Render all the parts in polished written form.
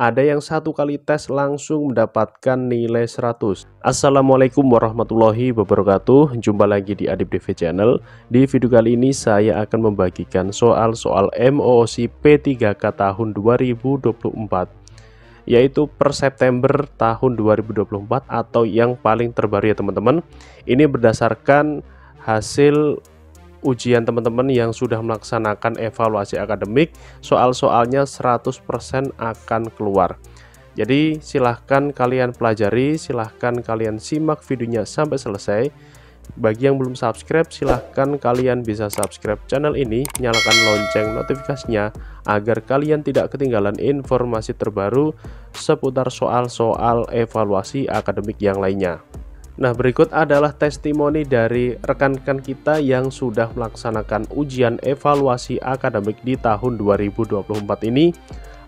ada yang satu kali tes langsung mendapatkan nilai 100. Assalamualaikum warahmatullahi wabarakatuh. Jumpa lagi di Adib DV Channel. Di video kali ini saya akan membagikan soal-soal MOOC P3K tahun 2024, yaitu per September tahun 2024 atau yang paling terbaru ya teman-teman. Ini berdasarkan hasil ujian teman-teman yang sudah melaksanakan evaluasi akademik. Soal-soalnya 100% akan keluar. Jadi silahkan kalian pelajari, silahkan kalian simak videonya sampai selesai. Bagi yang belum subscribe, silahkan kalian bisa subscribe channel ini, nyalakan lonceng notifikasinya agar kalian tidak ketinggalan informasi terbaru seputar soal-soal evaluasi akademik yang lainnya. Nah, berikut adalah testimoni dari rekan-rekan kita yang sudah melaksanakan ujian evaluasi akademik di tahun 2024 ini.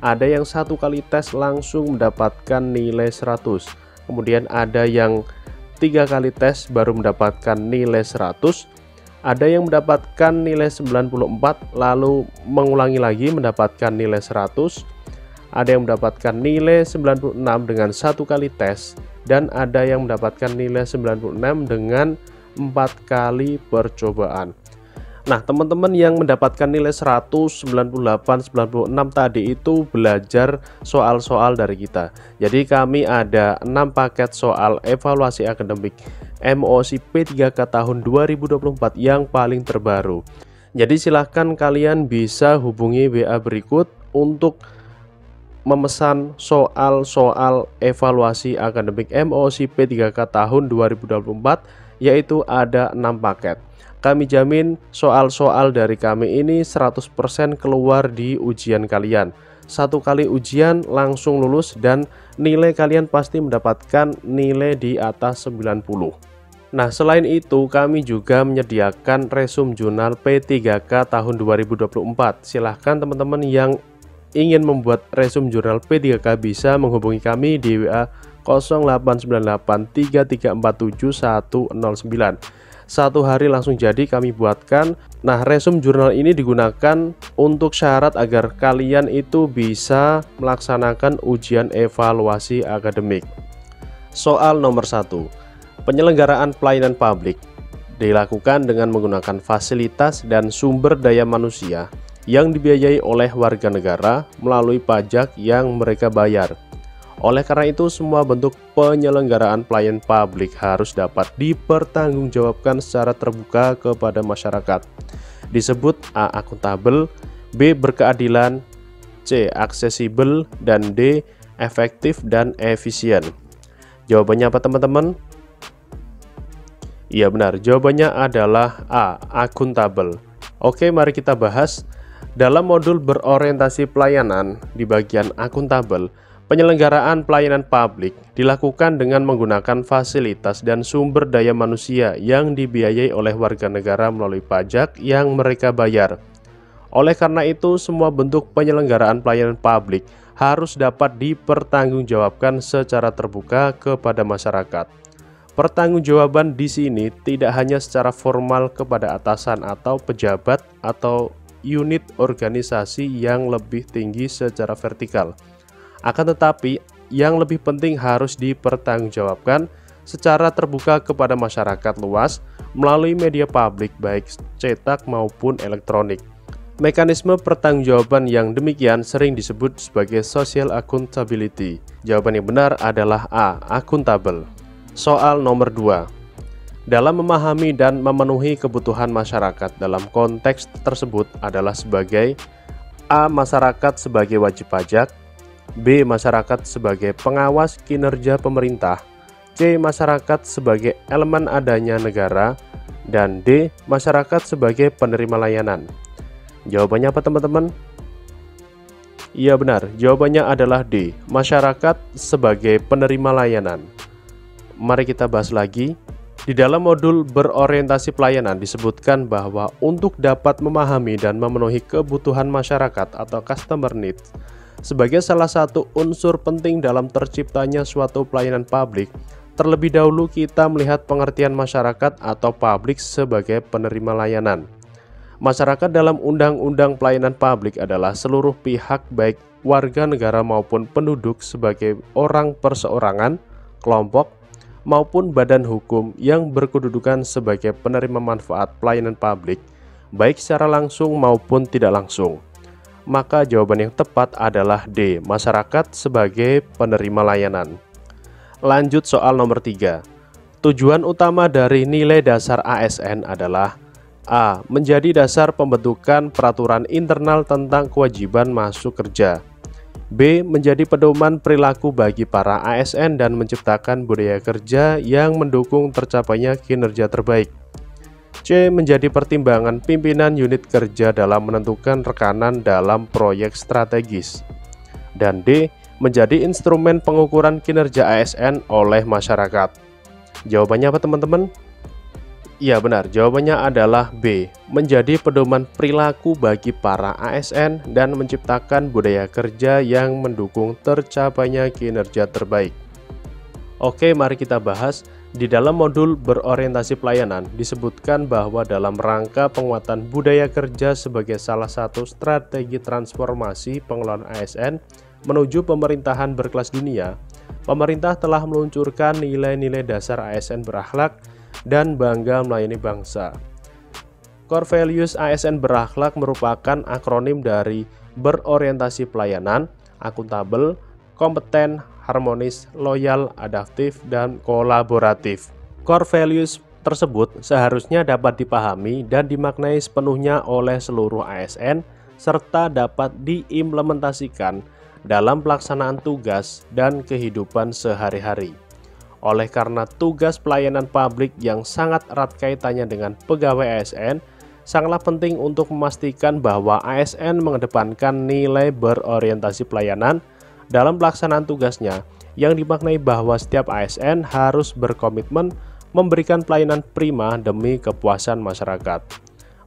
Ada yang satu kali tes langsung mendapatkan nilai 100. Kemudian ada yang 3 kali tes baru mendapatkan nilai 100. Ada yang mendapatkan nilai 94 lalu mengulangi lagi mendapatkan nilai 100. Ada yang mendapatkan nilai 96 dengan satu kali tes. Dan ada yang mendapatkan nilai 96 dengan 4 kali percobaan. Nah, teman-teman yang mendapatkan nilai 100, 98, 96 tadi itu belajar soal-soal dari kita. Jadi kami ada 6 paket soal evaluasi akademik MOOC P3K tahun 2024 yang paling terbaru. Jadi silahkan kalian bisa hubungi WA berikut untuk memesan soal-soal evaluasi akademik MOOC P3K tahun 2024, yaitu ada 6 paket. Kami jamin soal-soal dari kami ini 100% keluar di ujian kalian. Satu kali ujian langsung lulus dan nilai kalian pasti mendapatkan nilai di atas 90. Nah, selain itu kami juga menyediakan resume jurnal P3K tahun 2024. Silahkan teman-teman yang ingin membuat resume jurnal P3K bisa menghubungi kami di WA 089833471091. Satu hari langsung jadi kami buatkan. Nah, resume jurnal ini digunakan untuk syarat agar kalian itu bisa melaksanakan ujian evaluasi akademik. Soal nomor 1. Penyelenggaraan pelayanan publik dilakukan dengan menggunakan fasilitas dan sumber daya manusia yang dibiayai oleh warga negara melalui pajak yang mereka bayar. Oleh karena itu, semua bentuk penyelenggaraan pelayanan publik harus dapat dipertanggungjawabkan secara terbuka kepada masyarakat. Disebut A. Akuntabel, B. Berkeadilan, C. Aksesibel, dan D. Efektif dan efisien. Jawabannya apa teman-teman? Iya benar, jawabannya adalah A. Akuntabel. Oke, mari kita bahas. Dalam modul berorientasi pelayanan di bagian akuntabel, penyelenggaraan pelayanan publik dilakukan dengan menggunakan fasilitas dan sumber daya manusia yang dibiayai oleh warga negara melalui pajak yang mereka bayar. Oleh karena itu, semua bentuk penyelenggaraan pelayanan publik harus dapat dipertanggungjawabkan secara terbuka kepada masyarakat. Pertanggungjawaban di sini tidak hanya secara formal kepada atasan atau pejabat atau unit organisasi yang lebih tinggi secara vertikal. Akan tetapi, yang lebih penting harus dipertanggungjawabkan secara terbuka kepada masyarakat luas melalui media publik baik cetak maupun elektronik. Mekanisme pertanggungjawaban yang demikian sering disebut sebagai social accountability. Jawaban yang benar adalah A. Akuntabel. Soal nomor 2. Dalam memahami dan memenuhi kebutuhan masyarakat dalam konteks tersebut adalah sebagai A. Masyarakat sebagai wajib pajak, B. Masyarakat sebagai pengawas kinerja pemerintah, C. Masyarakat sebagai elemen adanya negara, dan D. Masyarakat sebagai penerima layanan. Jawabannya apa teman-teman? Iya benar, jawabannya adalah D. Masyarakat sebagai penerima layanan. Mari kita bahas lagi. Di dalam modul berorientasi pelayanan disebutkan bahwa untuk dapat memahami dan memenuhi kebutuhan masyarakat atau customer needs sebagai salah satu unsur penting dalam terciptanya suatu pelayanan publik, terlebih dahulu kita melihat pengertian masyarakat atau publik sebagai penerima layanan. Masyarakat dalam Undang-Undang Pelayanan Publik adalah seluruh pihak baik warga negara maupun penduduk sebagai orang perseorangan, kelompok, maupun badan hukum yang berkedudukan sebagai penerima manfaat pelayanan publik, baik secara langsung maupun tidak langsung. Maka jawaban yang tepat adalah D, masyarakat sebagai penerima layanan. Lanjut soal nomor 3. Tujuan utama dari nilai dasar ASN adalah A. Menjadi dasar pembentukan peraturan internal tentang kewajiban masuk kerja. B. Menjadi pedoman perilaku bagi para ASN dan menciptakan budaya kerja yang mendukung tercapainya kinerja terbaik. C. Menjadi pertimbangan pimpinan unit kerja dalam menentukan rekanan dalam proyek strategis. Dan D. Menjadi instrumen pengukuran kinerja ASN oleh masyarakat. Jawabannya apa teman-teman? Iya benar, jawabannya adalah B. Menjadi pedoman perilaku bagi para ASN dan menciptakan budaya kerja yang mendukung tercapainya kinerja terbaik. Oke, mari kita bahas. Di dalam modul berorientasi pelayanan disebutkan bahwa dalam rangka penguatan budaya kerja sebagai salah satu strategi transformasi pengelolaan ASN menuju pemerintahan berkelas dunia, pemerintah telah meluncurkan nilai-nilai dasar ASN berakhlak dan bangga melayani bangsa. Core Values ASN berakhlak merupakan akronim dari berorientasi pelayanan, akuntabel, kompeten, harmonis, loyal, adaptif, dan kolaboratif. Core Values tersebut seharusnya dapat dipahami dan dimaknai sepenuhnya oleh seluruh ASN serta dapat diimplementasikan dalam pelaksanaan tugas dan kehidupan sehari-hari. Oleh karena tugas pelayanan publik yang sangat erat kaitannya dengan pegawai ASN, sangatlah penting untuk memastikan bahwa ASN mengedepankan nilai berorientasi pelayanan dalam pelaksanaan tugasnya, yang dimaknai bahwa setiap ASN harus berkomitmen memberikan pelayanan prima demi kepuasan masyarakat.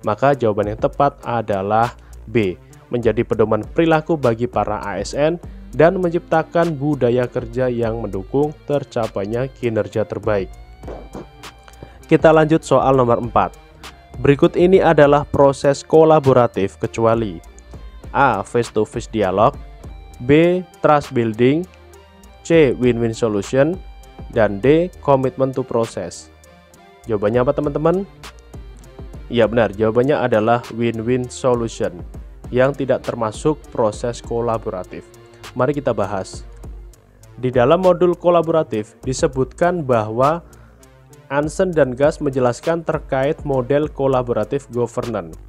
Maka jawaban yang tepat adalah B, menjadi pedoman perilaku bagi para ASN dan menciptakan budaya kerja yang mendukung tercapainya kinerja terbaik. Kita lanjut soal nomor 4. Berikut ini adalah proses kolaboratif kecuali A. Face-to-face dialog, B. Trust building, C. Win-win solution, dan D. Commitment to process. Jawabannya apa teman-teman? Ya benar, jawabannya adalah win-win solution yang tidak termasuk proses kolaboratif. Mari kita bahas. Di dalam modul kolaboratif disebutkan bahwa Ansen dan Gas menjelaskan terkait model kolaboratif governance.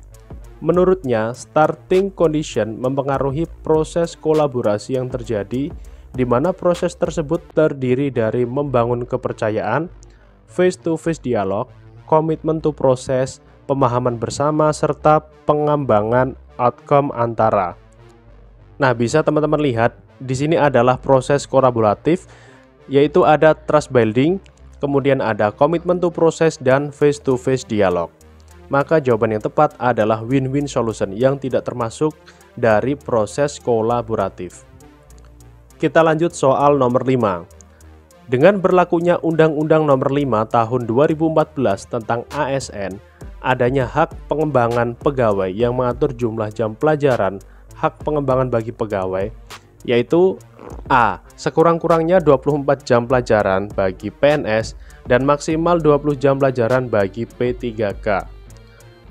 Menurutnya, starting condition mempengaruhi proses kolaborasi yang terjadi, di mana proses tersebut terdiri dari membangun kepercayaan, face-to-face dialog, commitment to process, pemahaman bersama, serta pengembangan outcome antara. Nah, bisa teman-teman lihat di sini adalah proses kolaboratif, yaitu ada trust building, kemudian ada commitment to process dan face-to-face dialog. Maka jawaban yang tepat adalah win-win solution yang tidak termasuk dari proses kolaboratif. Kita lanjut soal nomor 5. Dengan berlakunya Undang-Undang Nomor 5 Tahun 2014 tentang ASN, adanya hak pengembangan pegawai yang mengatur jumlah jam pelajaran hak pengembangan bagi pegawai, yaitu A. Sekurang-kurangnya 24 jam pelajaran bagi PNS dan maksimal 20 jam pelajaran bagi P3K.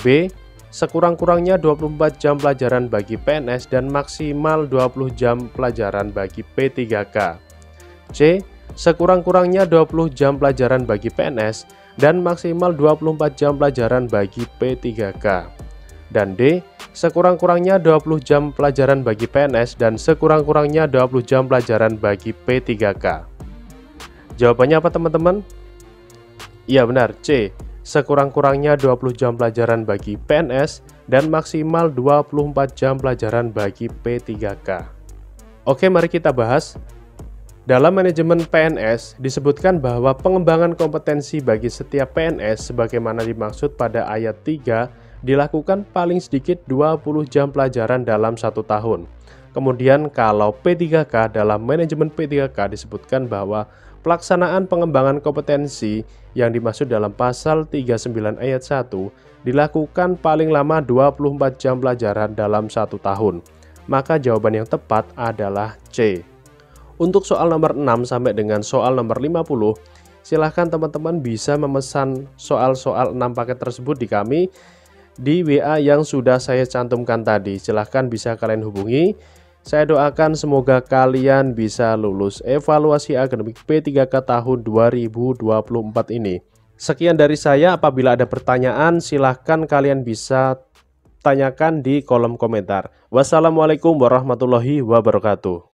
B. Sekurang-kurangnya 24 jam pelajaran bagi PNS dan maksimal 20 jam pelajaran bagi P3K. C. Sekurang-kurangnya 20 jam pelajaran bagi PNS dan maksimal 24 jam pelajaran bagi P3K. Dan D. Sekurang-kurangnya 20 jam pelajaran bagi PNS dan sekurang-kurangnya 20 jam pelajaran bagi P3K. Jawabannya apa teman-teman? Iya benar, C. Sekurang-kurangnya 20 jam pelajaran bagi PNS dan maksimal 24 jam pelajaran bagi P3K. Oke, mari kita bahas. Dalam manajemen PNS disebutkan bahwa pengembangan kompetensi bagi setiap PNS sebagaimana dimaksud pada ayat 3 dilakukan paling sedikit 20 jam pelajaran dalam 1 tahun. Kemudian kalau P3K, dalam manajemen P3K disebutkan bahwa pelaksanaan pengembangan kompetensi yang dimaksud dalam pasal 39 ayat 1 dilakukan paling lama 24 jam pelajaran dalam 1 tahun. Maka jawaban yang tepat adalah C. Untuk soal nomor 6 sampai dengan soal nomor 50, silahkan teman-teman bisa memesan soal-soal 6 paket tersebut di kami di WA yang sudah saya cantumkan tadi. Silahkan bisa kalian hubungi. Saya doakan semoga kalian bisa lulus evaluasi akademik P3K tahun 2024 ini. Sekian dari saya, apabila ada pertanyaan silahkan kalian bisa tanyakan di kolom komentar. Wassalamualaikum warahmatullahi wabarakatuh.